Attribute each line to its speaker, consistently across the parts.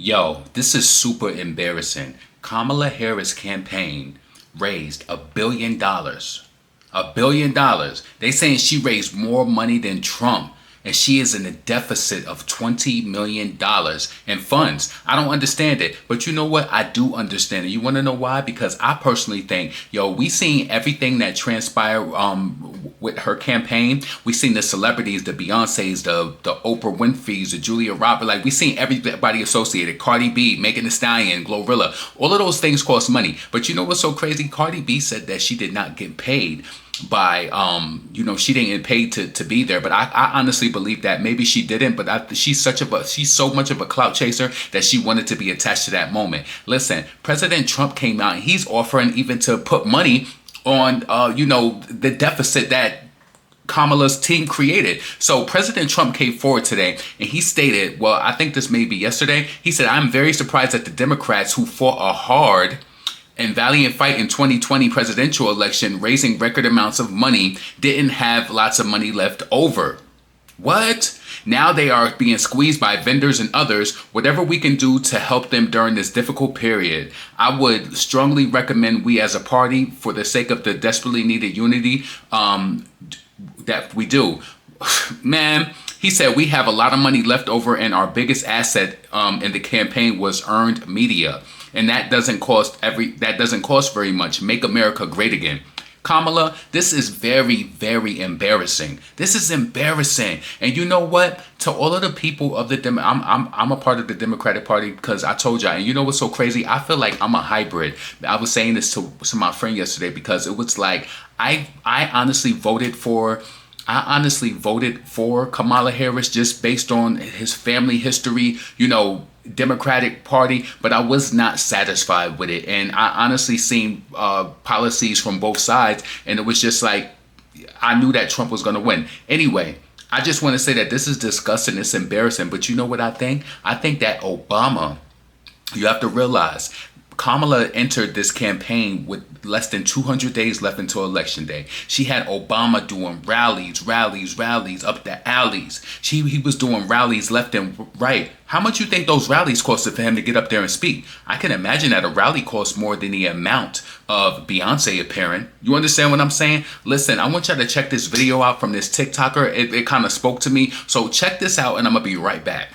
Speaker 1: Yo, this is super embarrassing. Kamala Harris' campaign raised $1 billion. $1 billion. They saying she raised more money than Trump. And she is in a deficit of $20 million in funds. I don't understand it. But you know what? I do understand it. You want to know why? Because I personally think, yo, we seen everything that transpired with her campaign. We seen the celebrities, the Beyoncés, the Oprah Winfrey's, the Julia Roberts. Like, we seen everybody associated. Cardi B, Megan Thee Stallion, Glorilla. All of those things cost money. But you know what's so crazy? Cardi B said that she did not get paid by she didn't get paid to be there, but I honestly believe that maybe she didn't, but she's so much of a clout chaser that she wanted to be attached to that moment. Listen, President Trump came out and he's offering even to put money on the deficit that Kamala's team created. So President Trump came forward today and he stated, well, I think this may be yesterday, he said, I'm very surprised that the Democrats who fought a hard and valiant fight in 2020 presidential election, raising record amounts of money, didn't have lots of money left over. What? Now they are being squeezed by vendors and others. Whatever we can do to help them during this difficult period, I would strongly recommend we as a party, for the sake of the desperately needed unity, that we do. Man, he said we have a lot of money left over and our biggest asset in the campaign was earned media. And that doesn't cost very much. Make America great again. Kamala, this is very, very embarrassing. This is embarrassing. And you know what? To all of the people of I'm a part of the Democratic Party because I told y'all. And you know what's so crazy? I feel like I'm a hybrid. I was saying this to my friend yesterday because it was like I honestly voted for Kamala Harris just based on his family history, Democratic Party, but I was not satisfied with it. And I honestly seen policies from both sides, and it was just like, I knew that Trump was going to win. Anyway, I just want to say that this is disgusting, it's embarrassing, but you know what I think? I think that Obama, you have to realize, Kamala entered this campaign with less than 200 days left until election day. She had Obama doing rallies up the alleys. He was doing rallies left and right. How much you think those rallies costed for him to get up there and speak? I can imagine that a rally costs more than the amount of Beyonce appearing. You understand what I'm saying? Listen, I want y'all to check this video out from this TikToker. It kind of spoke to me. So check this out and I'm going to be right back.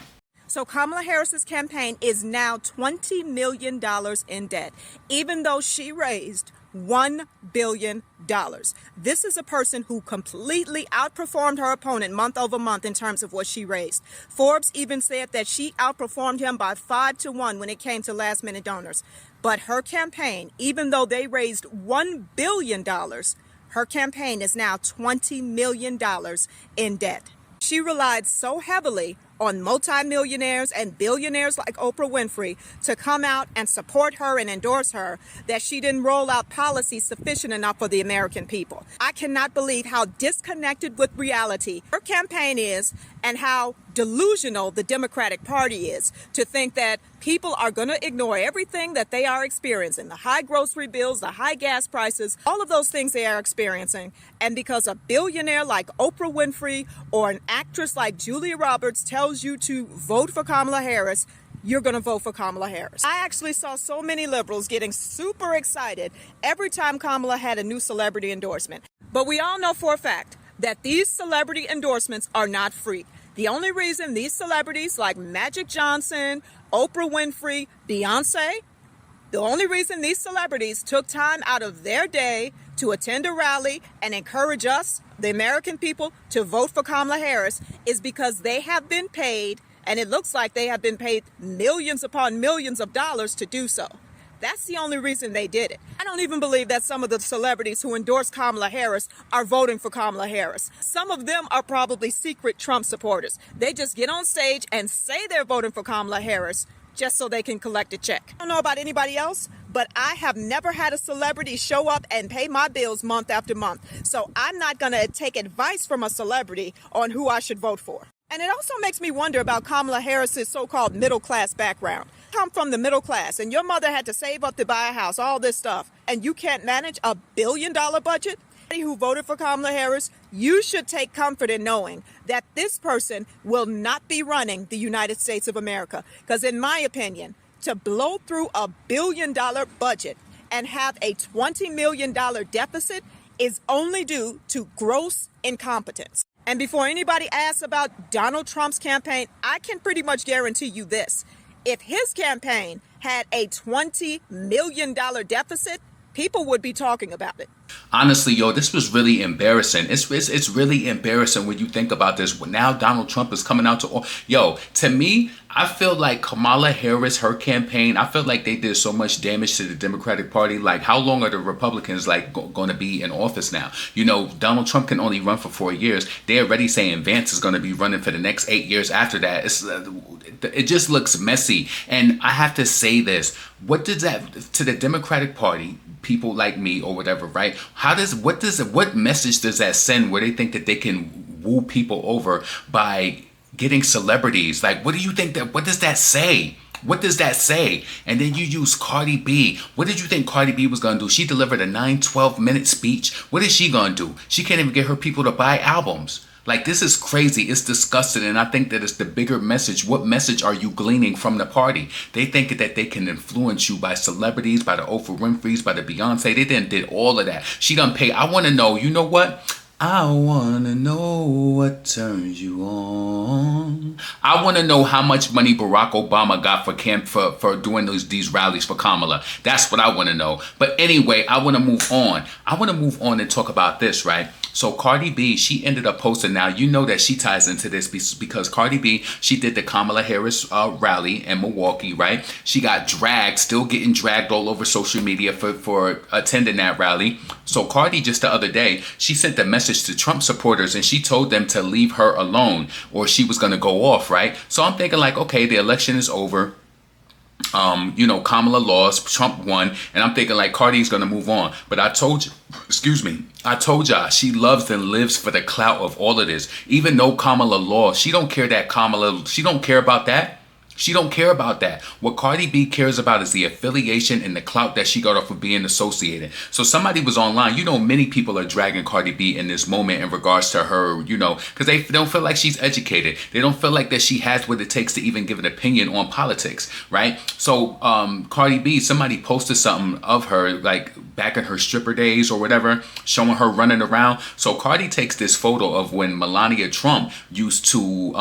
Speaker 2: So Kamala Harris's campaign is now $20 million in debt, even though she raised $1 billion. This is a person who completely outperformed her opponent month over month in terms of what she raised. Forbes even said that she outperformed him by 5-1 when it came to last minute donors. But her campaign, even though they raised $1 billion, her campaign is now $20 million in debt. She relied so heavily on multimillionaires and billionaires like Oprah Winfrey to come out and support her and endorse her that she didn't roll out policies sufficient enough for the American people. I cannot believe how disconnected with reality her campaign is and how delusional the Democratic Party is to think that people are going to ignore everything that they are experiencing, the high grocery bills, the high gas prices, all of those things they are experiencing. And because a billionaire like Oprah Winfrey or an actress like Julia Roberts tells you to vote for Kamala Harris, you're going to vote for Kamala Harris. I actually saw so many liberals getting super excited every time Kamala had a new celebrity endorsement. But we all know for a fact that these celebrity endorsements are not free. The only reason these celebrities like Magic Johnson, Oprah Winfrey, Beyonce, the only reason these celebrities took time out of their day to attend a rally and encourage us, the American people, to vote for Kamala Harris is because they have been paid, and it looks like they have been paid millions upon millions of dollars to do so. That's the only reason they did it. I don't even believe that some of the celebrities who endorse Kamala Harris are voting for Kamala Harris. Some of them are probably secret Trump supporters. They just get on stage and say they're voting for Kamala Harris just so they can collect a check. I don't know about anybody else, but I have never had a celebrity show up and pay my bills month after month. So I'm not going to take advice from a celebrity on who I should vote for. And it also makes me wonder about Kamala Harris's so-called middle-class background. Come from the middle class, and your mother had to save up to buy a house, all this stuff, and you can't manage $1 billion budget? Who voted for Kamala Harris You should take comfort in knowing that this person will not be running the United States of America. Because in my opinion, to blow through $1 billion budget and have a $20 million deficit is only due to gross incompetence. And before anybody asks about Donald Trump's campaign, I can pretty much guarantee you this. If his campaign had a $20 million deficit, people would be talking about it.
Speaker 1: Honestly, yo, this was really embarrassing. It's really embarrassing when you think about this. Now Donald Trump is coming out to, yo, to me, I feel like Kamala Harris, her campaign, I feel like they did so much damage to the Democratic Party. Like, how long are the Republicans like going to be in office now? You know, Donald Trump can only run for 4 years. They're already saying Vance is going to be running for the next 8 years after that. It just looks messy. And I have to say this. What does that, to the Democratic Party, people like me or whatever, right? What message does that send where they think that they can woo people over by getting celebrities? Like, what does that say? What does that say? And then you use Cardi B. What did you think Cardi B was going to do? She delivered a 12-minute speech. What is she going to do? She can't even get her people to buy albums. Like, this is crazy. It's disgusting. And I think that it's the bigger message. What message are you gleaning from the party? They think that they can influence you by celebrities, by the Oprah Winfrey's, by the Beyonce. They did all of that. She done pay. I want to know, you know what? I want to know what turns you on. I want to know how much money Barack Obama got for doing these rallies for Kamala. That's what I want to know. But anyway, I want to move on. I want to move on and talk about this, right? So Cardi B, she ended up posting. Now, you know that she ties into this because Cardi B, she did the Kamala Harris rally in Milwaukee, right? She got dragged, still getting dragged all over social media for attending that rally. So Cardi, just the other day, she sent a message to Trump supporters and she told them to leave her alone or she was going to go off, right? So I'm thinking like, okay, the election is over. You know, Kamala lost, Trump won, and I'm thinking like Cardi's gonna move on. But I told you, I told y'all she loves and lives for the clout of all of this. Even though Kamala lost, she don't care about that. She don't care about that. What Cardi B cares about is the affiliation and the clout that she got off of being associated. So somebody was online. You know, many people are dragging Cardi B in this moment in regards to her, you know, because they don't feel like she's educated. They don't feel like that she has what it takes to even give an opinion on politics, right? So Cardi B, somebody posted something of her like back in her stripper days or whatever, showing her running around. So Cardi takes this photo of when Melania Trump used to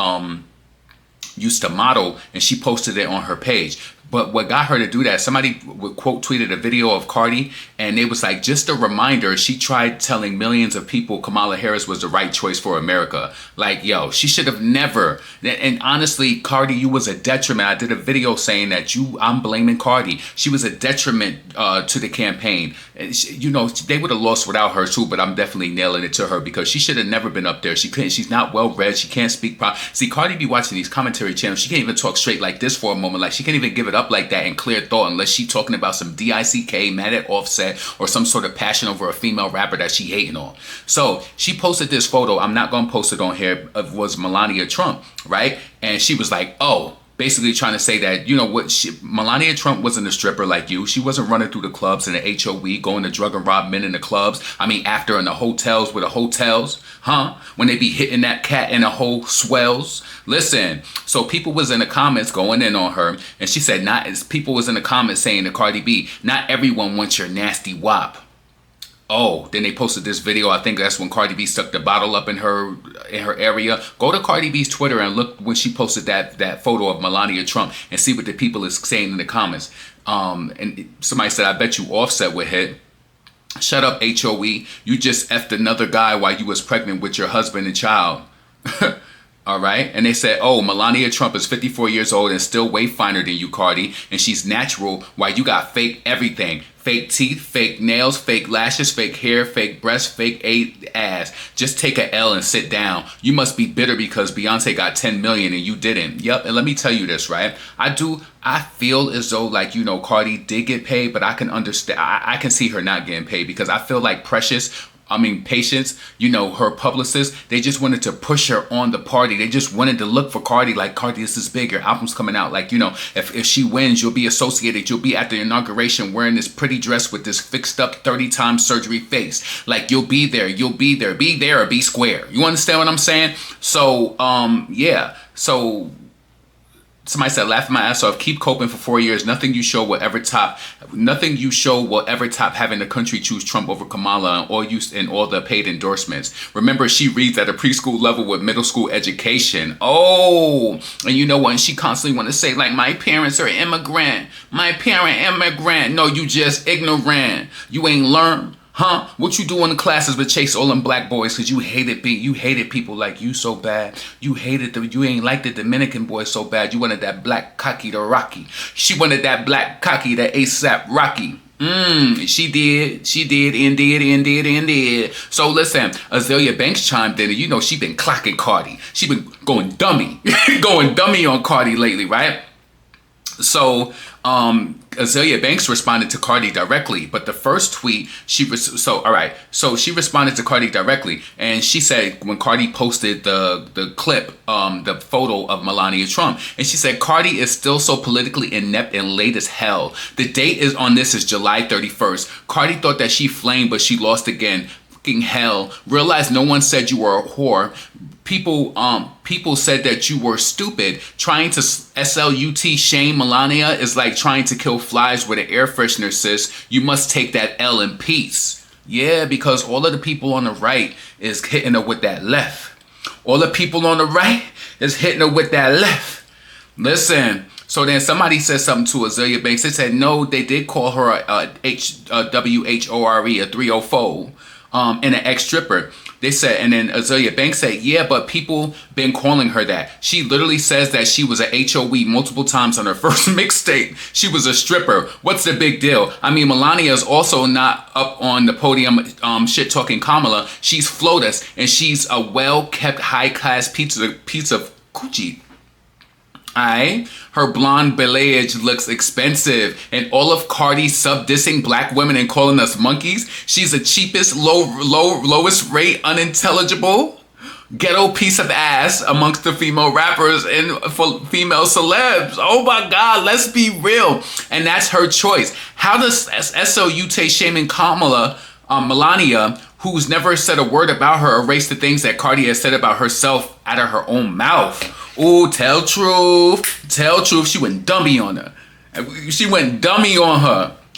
Speaker 1: model, and she posted it on her page. But what got her to do that, somebody quote tweeted a video of Cardi, and it was like, just a reminder, she tried telling millions of people Kamala Harris was the right choice for America. Like, yo, she should have never. And honestly, Cardi, you was a detriment. I did a video saying that I'm blaming Cardi. She was a detriment to the campaign. You know, they would have lost without her too, but I'm definitely nailing it to her because she should have never been up there. She couldn't. She's not well read. She can't speak. See, Cardi be watching these commentary channels. She can't even talk straight like this for a moment. Like, she can't even give it up like that in clear thought unless she talking about some DICK, mad at Offset, or some sort of passion over a female rapper that she hating on. So she posted this photo. I'm not gonna post it on here. It was Melania Trump, right? And she was like, oh, basically trying to say that, you know what, Melania Trump wasn't a stripper like you. She wasn't running through the clubs and the HOE, going to drug and rob men in the clubs. I mean, after in the hotels with the hotels, when they be hitting that cat in the whole swells. Listen, so people was in the comments going in on her, and she said, people was in the comments saying to Cardi B, not everyone wants your nasty wop. Oh, then they posted this video. I think that's when Cardi B stuck the bottle up in her area. Go to Cardi B's Twitter and look when she posted that photo of Melania Trump and see what the people is saying in the comments. And somebody said, I bet you Offset would hit. Shut up, HOE. You just effed another guy while you was pregnant with your husband and child. All right. And they said, oh, Melania Trump is 54 years old and still way finer than you, Cardi. And she's natural while you got fake everything. Fake teeth, fake nails, fake lashes, fake hair, fake breasts, fake ass. Just take a L and sit down. You must be bitter because Beyonce got 10 million and you didn't. Yep. And let me tell you this, right? I feel as though, like, you know, Cardi did get paid, but I can understand. I can see her not getting paid because I feel like Precious Patience, her publicist, they just wanted to push her on the party. They just wanted to look for Cardi, like, Cardi, this is big. Your album's coming out. Like, if she wins, you'll be associated. You'll be at the inauguration wearing this pretty dress with this fixed up 30 times surgery face. Like, you'll be there. Be there or be square. You understand what I'm saying? So, yeah. So, somebody said, laughing my ass off, keep coping for 4 years. Nothing you show will ever top having the country choose Trump over Kamala and all the paid endorsements. Remember, she reads at a preschool level with middle school education. Oh, and you know what? And she constantly want to say, like, my parents are immigrant. My parent immigrant. No, you just ignorant. You ain't learned. Huh? What you do in the classes but chase all them black boys because you hated people like you so bad. You ain't like the Dominican boy so bad. You wanted that black cocky to Rocky. She wanted that black cocky to ASAP Rocky. She did. So listen, Azealia Banks chimed in, and she been clocking Cardi. She been going dummy, going dummy on Cardi lately, right? So, Azealia Banks responded to Cardi directly, but the first tweet she responded to Cardi directly, and she said when Cardi posted the clip, the photo of Melania Trump, and she said Cardi is still so politically inept and late as hell. The date is July 31st. Cardi thought that she flamed, but she lost again. Fucking hell. Realize no one said you were a whore. People said that you were stupid. Trying to SLUT shame Melania is like trying to kill flies with an air freshener, sis. You must take that L in peace. Yeah, because all of the people on the right is hitting her with that left. All the people on the right is hitting her with that left. Listen. So then somebody said something to Azealia Banks. They said, no, they did call her a WHORE, a 304, and an ex-stripper. They said, and then Azealia Banks said, yeah, but people been calling her that. She literally says that she was a HOE multiple times on her first mixtape. She was a stripper. What's the big deal? Melania is also not up on the podium shit talking Kamala. She's FLOTUS, and she's a well-kept high-class piece of coochie. Alright, her blonde balayage looks expensive, and all of Cardi's sub-dissing black women and calling us monkeys. She's the cheapest, lowest rate, unintelligible, ghetto piece of ass amongst the female rappers and for female celebs. Oh my God, let's be real. And that's her choice. How does SLUT shaming Kamala, Melania, who's never said a word about her, erase the things that Cardi has said about herself out of her own mouth? Ooh, tell truth. Tell truth. She went dummy on her.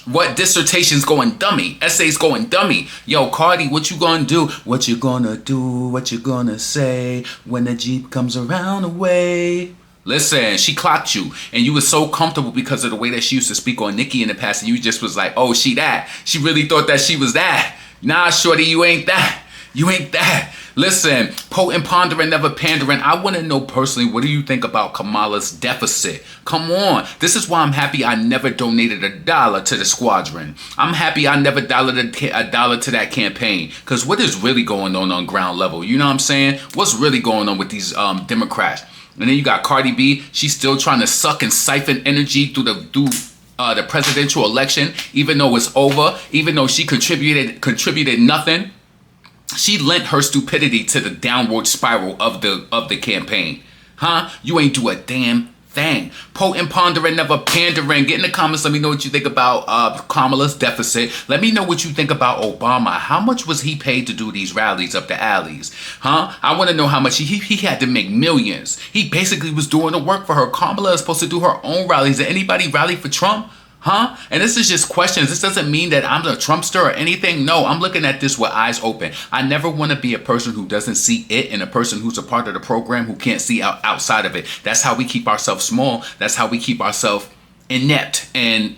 Speaker 1: What dissertations going dummy? Essays going dummy. Yo, Cardi, what you gonna do? What you gonna do? What you gonna say when the Jeep comes around the way? Listen, she clocked you, and you was so comfortable because of the way that she used to speak on Nicki in the past, and you just was like, oh, she that. She really thought that she was that. Nah, shorty, you ain't that. You ain't that. Listen, potent pondering, never pandering. I want to know personally, what do you think about Kamala's deficit? Come on. This is why I'm happy I never donated $1 to the squadron. I'm happy I never dollared $1 to that campaign. Because what is really going on ground level? You know what I'm saying? What's really going on with these Democrats? And then you got Cardi B. She's still trying to suck and siphon energy through the presidential election, even though it's over, even though she contributed nothing. She lent her stupidity to the downward spiral of the campaign. Huh? You ain't do a damn thing. Potent pondering, never pandering. Get in the comments. Let me know what you think about Kamala's deficit. Let me know what you think about Obama. How much was he paid to do these rallies up the alleys? Huh? I want to know how much he had to make millions. He basically was doing the work for her. Kamala is supposed to do her own rallies. Did anybody rally for Trump? Huh? And this is just questions. This doesn't mean that I'm a Trumpster or anything. No, I'm looking at this with eyes open. I never want to be a person who doesn't see it and a person who's a part of the program who can't see outside of it. That's how we keep ourselves small. That's how we keep ourselves inept and,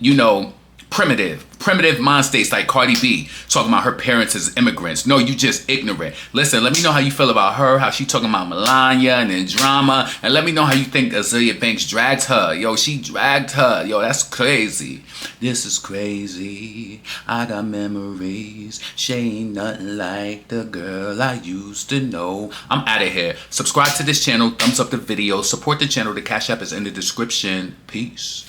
Speaker 1: primitive mind states like Cardi B talking about her parents as immigrants. No, you just ignorant. Listen, let me know how you feel about her, how she talking about Melania and then drama, and let me know how you think Azealia Banks dragged her. Yo, she dragged her. Yo, that's crazy. This is crazy. I got memories. She ain't nothing like the girl I used to know. I'm out of here. Subscribe to this channel. Thumbs up the video. Support the channel. The Cash App is in the description. Peace.